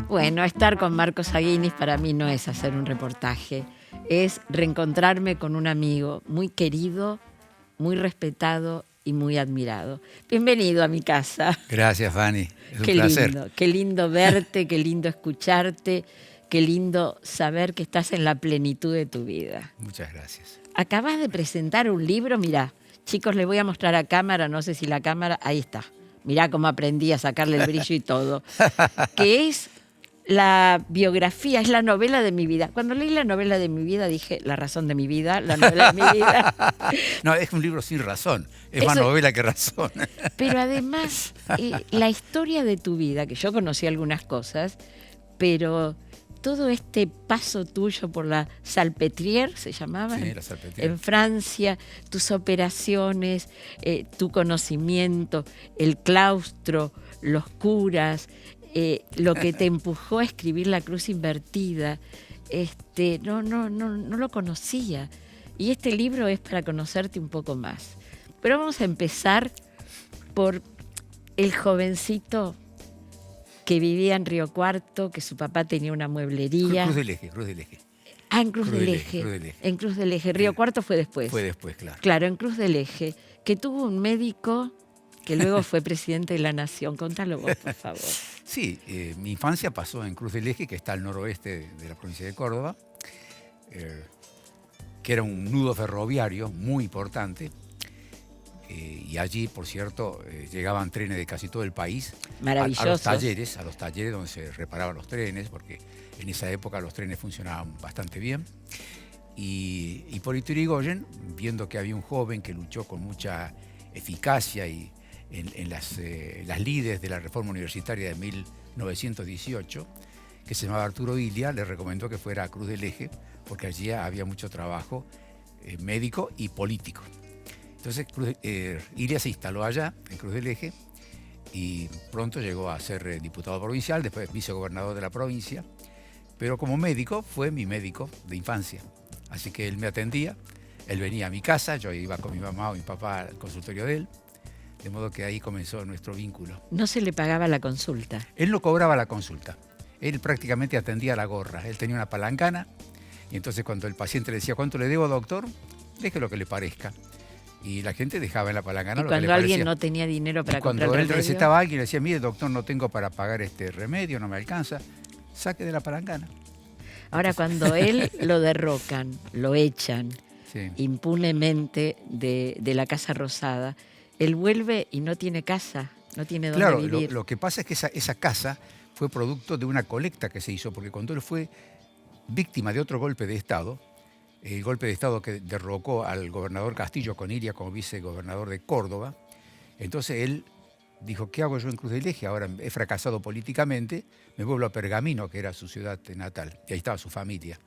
Bueno, estar con Marcos Aguinis para mí no es hacer un reportaje, es reencontrarme con un amigo muy querido, muy respetado y muy admirado. Bienvenido a mi casa. Gracias, Fanny. Es un Qué placer. qué lindo verte, qué lindo escucharte, qué lindo saber que estás en la plenitud de tu vida. Muchas gracias. Acabas de presentar un libro, mirá, chicos, les voy a mostrar a cámara, no sé si la cámara, ahí está. Mirá cómo aprendí a sacarle el brillo y todo. Que es la biografía, es la novela de mi vida. Cuando leí la novela de mi vida dije, la razón de mi vida, la novela de mi vida. No, es un libro sin razón. Es más novela que razón. Pero además, la historia de tu vida, que yo conocí algunas cosas, pero todo este paso tuyo por la Salpêtrière, ¿se llamaba? Sí, la Salpêtrière. En Francia, tus operaciones, tu conocimiento, el claustro, los curas, lo que te empujó a escribir La Cruz Invertida, no lo conocía. Y este libro es para conocerte un poco más. Pero vamos a empezar por el jovencito que vivía en Río Cuarto, que su papá tenía una mueblería. Cruz del Eje, Cruz del Eje. Ah, en Cruz del Eje. En Cruz del Eje. Río Cuarto fue después. Fue después, claro. Claro, en Cruz del Eje, que tuvo un médico que luego fue presidente de la Nación. Contalo vos, por favor. Sí, mi infancia pasó en Cruz del Eje, que está al noroeste de la provincia de Córdoba, que era un nudo ferroviario muy importante. Y allí, por cierto, llegaban trenes de casi todo el país. Maravilloso. A los talleres donde se reparaban los trenes, porque en esa época los trenes funcionaban bastante bien. Y por Ituirigoyen, viendo que había un joven que luchó con mucha eficacia y en las lides de la reforma universitaria de 1918, que se llamaba Arturo Ilia, le recomendó que fuera a Cruz del Eje, porque allí había mucho trabajo médico y político. Entonces Ilia se instaló allá, en Cruz del Eje, y pronto llegó a ser diputado provincial, después vicegobernador de la provincia, pero como médico fue mi médico de infancia. Así que él me atendía, él venía a mi casa, yo iba con mi mamá o mi papá al consultorio de él, de modo que ahí comenzó nuestro vínculo. No se le pagaba la consulta. Él no cobraba la consulta, él prácticamente atendía la gorra, él tenía una palangana, y entonces cuando el paciente le decía, ¿cuánto le debo, doctor? Deje lo que le parezca. Y la gente dejaba en la palangana lo que le parecía. Y cuando alguien no tenía dinero para comprar el remedio. Cuando él recetaba a alguien, le decía, mire, doctor, no tengo para pagar este remedio, no me alcanza, saque de la palangana. Ahora, entonces, cuando él lo derrocan, lo echan sí, impunemente de la Casa Rosada, él vuelve y no tiene casa, no tiene dónde vivir. Claro, lo que pasa es que esa casa fue producto de una colecta que se hizo, porque cuando él fue víctima de otro golpe de Estado, el golpe de Estado que derrocó al gobernador Castillo con Ilia como vicegobernador de Córdoba. Entonces él dijo, ¿qué hago yo en Cruz del Eje? Ahora he fracasado políticamente, me vuelvo a Pergamino, que era su ciudad natal, y ahí estaba su familia.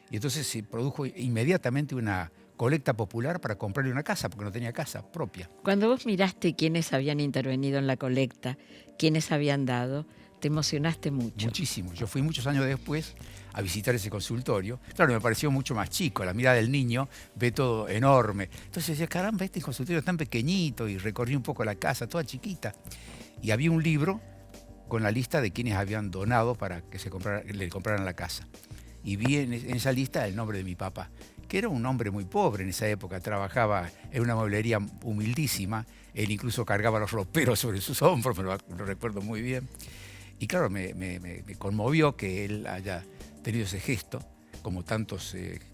Y entonces se produjo inmediatamente una colecta popular para comprarle una casa, porque no tenía casa propia. Cuando vos miraste quiénes habían intervenido en la colecta, quiénes habían dado, te emocionaste mucho. Muchísimo. Yo fui muchos años después a visitar ese consultorio. Claro, me pareció mucho más chico. La mirada del niño ve todo enorme. Entonces decía, caramba, este consultorio tan pequeñito, y recorrí un poco la casa, toda chiquita. Y había un libro con la lista de quienes habían donado para que le compraran la casa. Y vi en esa lista el nombre de mi papá, que era un hombre muy pobre en esa época. Trabajaba en una mueblería humildísima. Él incluso cargaba los roperos sobre sus hombros, lo recuerdo muy bien. Y claro, me conmovió que él haya tenido ese gesto, como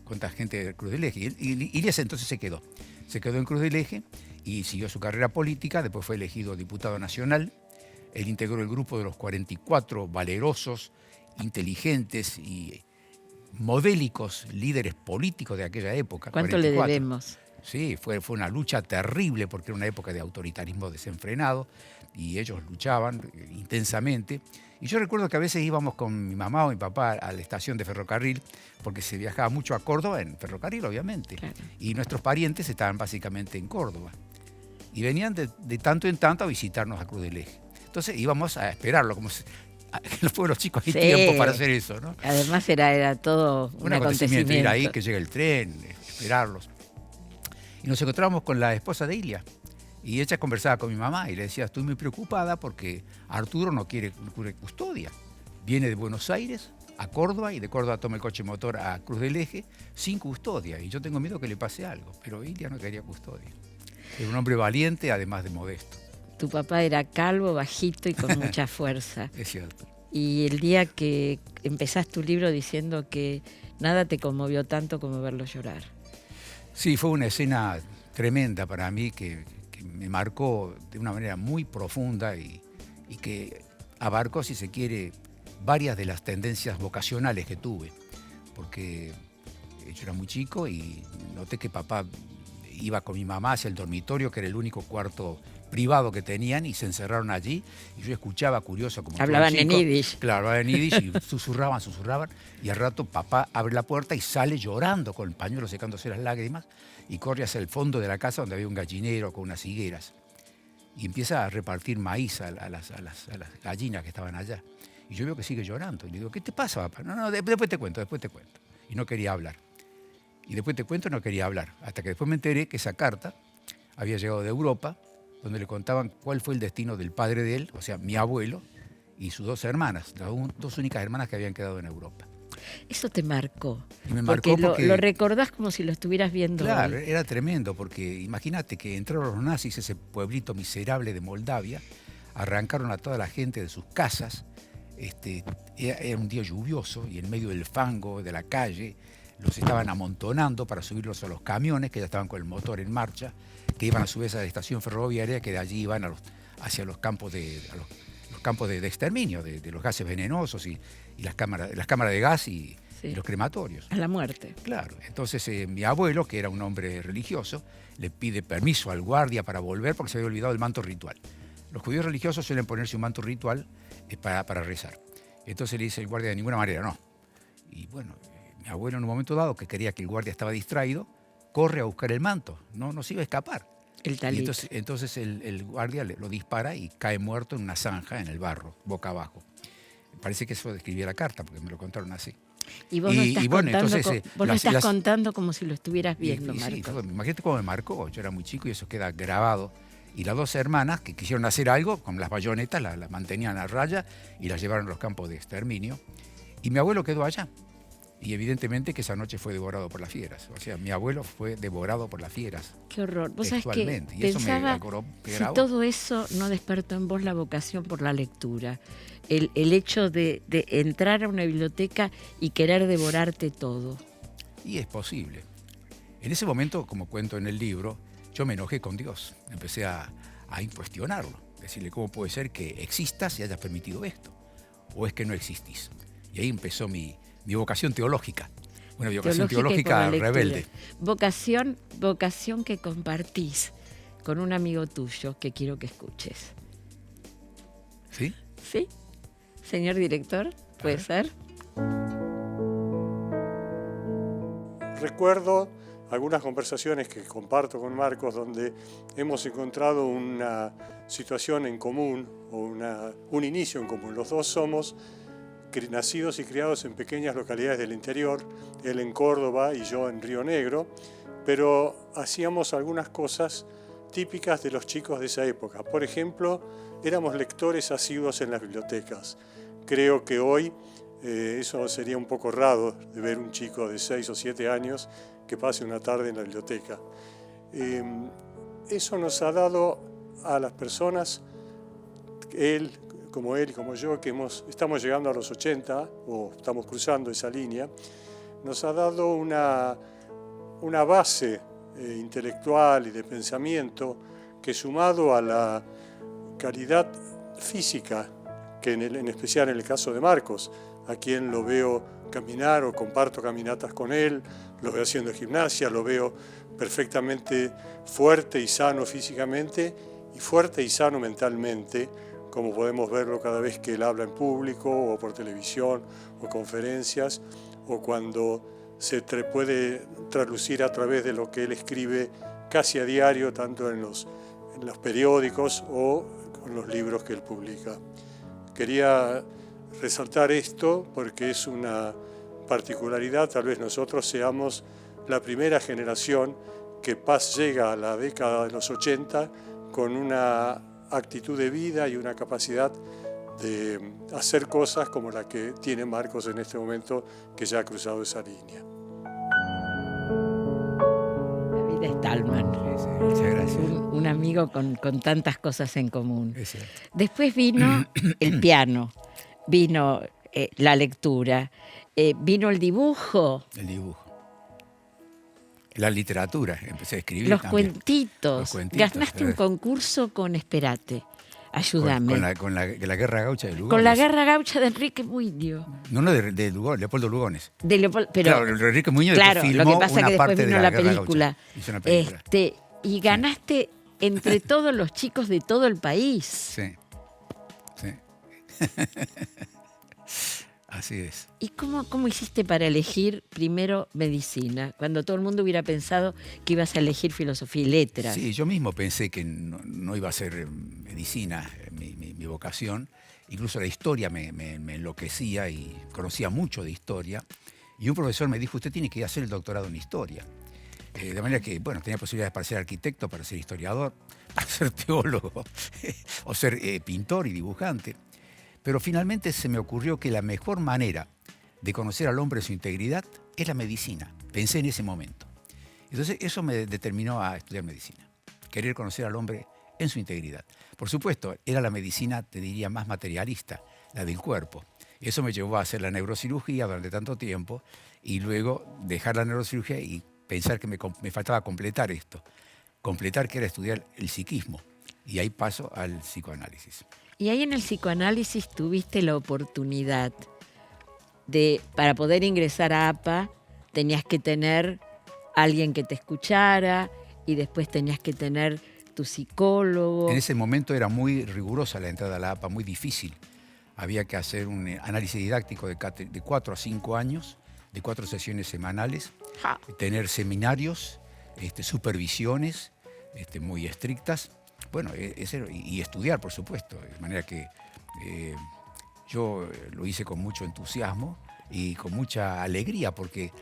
cuánta gente de Cruz del Eje. Y Ilia entonces se quedó en Cruz del Eje y siguió su carrera política. Después fue elegido diputado nacional. Él integró el grupo de los 44 valerosos, inteligentes y modélicos líderes políticos de aquella época. ¿Cuánto 44. le debemos? Sí, fue una lucha terrible porque era una época de autoritarismo desenfrenado y ellos luchaban intensamente. Y yo recuerdo que a veces íbamos con mi mamá o mi papá a la estación de ferrocarril, porque se viajaba mucho a Córdoba en ferrocarril, obviamente. Claro. Y nuestros parientes estaban básicamente en Córdoba. Y venían de tanto en tanto a visitarnos a Cruz del Eje. Entonces íbamos a esperarlo, como si, en los pueblos chicos hay tiempo para hacer eso, ¿no? Además era todo un acontecimiento. Ir ahí, que llegue el tren, esperarlos. Y nos encontramos con la esposa de Ilia. Y ella conversaba con mi mamá y le decía, estoy muy preocupada porque Arturo no quiere custodia. Viene de Buenos Aires a Córdoba y de Córdoba toma el coche motor a Cruz del Eje sin custodia. Y yo tengo miedo que le pase algo. Pero Ilia no quería custodia. Era un hombre valiente, además de modesto. Tu papá era calvo, bajito y con mucha fuerza. Es cierto. Y el día que empezás tu libro diciendo que nada te conmovió tanto como verlo llorar. Sí, fue una escena tremenda para mí que me marcó de una manera muy profunda y que abarcó, si se quiere, varias de las tendencias vocacionales que tuve. Porque yo era muy chico y noté que papá iba con mi mamá hacia el dormitorio, que era el único cuarto privado que tenían, y se encerraron allí, y yo escuchaba curioso como hablaban todo en chico. yiddish. Claro, hablaban en yiddish y susurraban, y al rato papá abre la puerta y sale llorando con el pañuelo secándose las lágrimas y corre hacia el fondo de la casa donde había un gallinero con unas higueras y empieza a repartir maíz a las gallinas que estaban allá. Y yo veo que sigue llorando y le digo, ¿qué te pasa, papá? No, después te cuento. Y no quería hablar. Y después te cuento, no quería hablar. Hasta que después me enteré que esa carta había llegado de Europa, donde le contaban cuál fue el destino del padre de él, o sea, mi abuelo, y sus dos hermanas, las dos únicas hermanas que habían quedado en Europa. Eso te marcó. Y me marcó porque lo recordás como si lo estuvieras viendo claro, hoy. era tremendo, porque imagínate que entraron los nazis, ese pueblito miserable de Moldavia, arrancaron a toda la gente de sus casas, era un día lluvioso y en medio del fango de la calle los estaban amontonando para subirlos a los camiones que ya estaban con el motor en marcha, que iban a su vez a la estación ferroviaria, que de allí iban hacia los campos de exterminio, de los gases venenosos y las cámaras de gas y los crematorios. A la muerte. Claro. Entonces mi abuelo, que era un hombre religioso, le pide permiso al guardia para volver porque se había olvidado el manto ritual. Los judíos religiosos suelen ponerse un manto ritual para rezar. Entonces le dice el guardia, de ninguna manera, no. Y bueno, mi abuelo en un momento dado, que creía que el guardia estaba distraído, corre a buscar el manto, no se iba a escapar. El talit. Y entonces el guardia lo dispara y cae muerto en una zanja en el barro, boca abajo. Parece que eso describía la carta, porque me lo contaron así. Y vos lo estás contando como si lo estuvieras viendo, Marcos. Sí, imagínate cómo me marcó. Yo era muy chico y eso queda grabado. Y las dos hermanas que quisieron hacer algo, con las bayonetas, las mantenían a raya y las llevaron a los campos de exterminio. Y mi abuelo quedó allá. Y evidentemente que esa noche fue devorado por las fieras. O sea, mi abuelo fue devorado por las fieras. Qué horror. Vos sabés que y eso pensaba si todo eso no despertó en vos la vocación por la lectura. El hecho de entrar a una biblioteca y querer devorarte todo. Y es posible. En ese momento, como cuento en el libro, yo me enojé con Dios. Empecé a cuestionarlo. Decirle, ¿cómo puede ser que existas y hayas permitido esto? ¿O es que no existís? Y ahí empezó mi vocación teológica, una vocación teológica rebelde. Vocación que compartís con un amigo tuyo que quiero que escuches. ¿Sí? ¿Sí? Señor director, ¿puede ser? Recuerdo algunas conversaciones que comparto con Marcos donde hemos encontrado una situación en común o un inicio en común. Los dos somos nacidos y criados en pequeñas localidades del interior, él en Córdoba y yo en Río Negro, pero hacíamos algunas cosas típicas de los chicos de esa época. Por ejemplo, éramos lectores asiduos en las bibliotecas. Creo que hoy eso sería un poco raro de ver un chico de 6 o 7 años que pase una tarde en la biblioteca. Eso nos ha dado a las personas, él y como yo, que estamos llegando a los 80 o estamos cruzando esa línea, nos ha dado una base intelectual y de pensamiento que, sumado a la calidad física, que en especial en el caso de Marcos, a quien lo veo caminar o comparto caminatas con él, lo veo haciendo gimnasia, lo veo perfectamente fuerte y sano físicamente y fuerte y sano mentalmente, como podemos verlo cada vez que él habla en público o por televisión o conferencias, o cuando se puede traducir a través de lo que él escribe casi a diario, tanto en los periódicos o en los libros que él publica. Quería resaltar esto porque es una particularidad, tal vez nosotros seamos la primera generación que Paz llega a la década de los 80 con una actitud de vida y una capacidad de hacer cosas como la que tiene Marcos en este momento, que ya ha cruzado esa línea. David Stallman. Muchas gracias. Un amigo con tantas cosas en común. Es cierto. Después vino el piano, vino la lectura, vino el dibujo, El dibujo. La literatura, empecé a escribir los también. cuentitos. Los cuentitos, Ganaste un concurso con Esperate. Ayúdame. Con la Guerra Gaucha de Lugones. Con la Guerra Gaucha de Enrique Muñoz. No, de Leopoldo Lugones. Pero, Claro, Enrique Muñoz claro, filmó lo que pasa es una que después parte vino de la Guerra película. Gaucha. Hizo una película. Y ganaste entre todos los chicos de todo el país. Sí. Sí. Así es. ¿Y cómo hiciste para elegir primero medicina? Cuando todo el mundo hubiera pensado que ibas a elegir filosofía y letras. Sí, yo mismo pensé que no iba a ser medicina mi vocación. Incluso la historia me enloquecía y conocía mucho de historia. Y un profesor me dijo, usted tiene que hacer el doctorado en historia. De manera que, bueno, tenía posibilidades para ser arquitecto, para ser historiador, para ser teólogo, o ser pintor y dibujante. Pero finalmente se me ocurrió que la mejor manera de conocer al hombre en su integridad es la medicina. Pensé en ese momento. Entonces eso me determinó a estudiar medicina. Querer conocer al hombre en su integridad. Por supuesto, era la medicina, te diría, más materialista, la del cuerpo. Eso me llevó a hacer la neurocirugía durante tanto tiempo y luego dejar la neurocirugía y pensar que me faltaba completar esto. Completar que era estudiar el psiquismo. Y ahí paso al psicoanálisis. Y ahí en el psicoanálisis tuviste la oportunidad para poder ingresar a APA, tenías que tener alguien que te escuchara y después tenías que tener tu psicólogo. En ese momento era muy rigurosa la entrada a la APA, muy difícil. Había que hacer un análisis didáctico de 4 a 5 años, de 4 sesiones semanales, tener seminarios, supervisiones muy estrictas. Bueno, y estudiar, por supuesto, de manera que yo lo hice con mucho entusiasmo y con mucha alegría, porque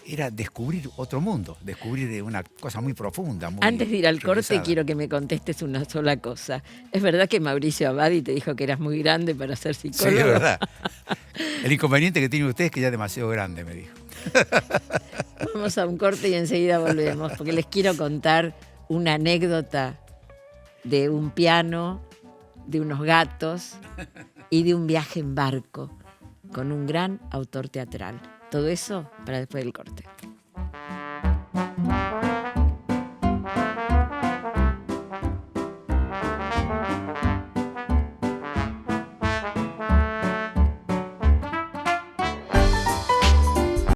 era descubrir otro mundo, descubrir una cosa muy profunda. Antes de ir al corte, regresada. quiero que me contestes una sola cosa. ¿Es verdad que Mauricio Abadi te dijo que eras muy grande para ser psicólogo? Sí, es verdad. El inconveniente que tiene usted es que ya es demasiado grande, me dijo. Vamos a un corte y enseguida volvemos, porque les quiero contar una anécdota de un piano, de unos gatos y de un viaje en barco con un gran autor teatral. Todo eso para después del corte.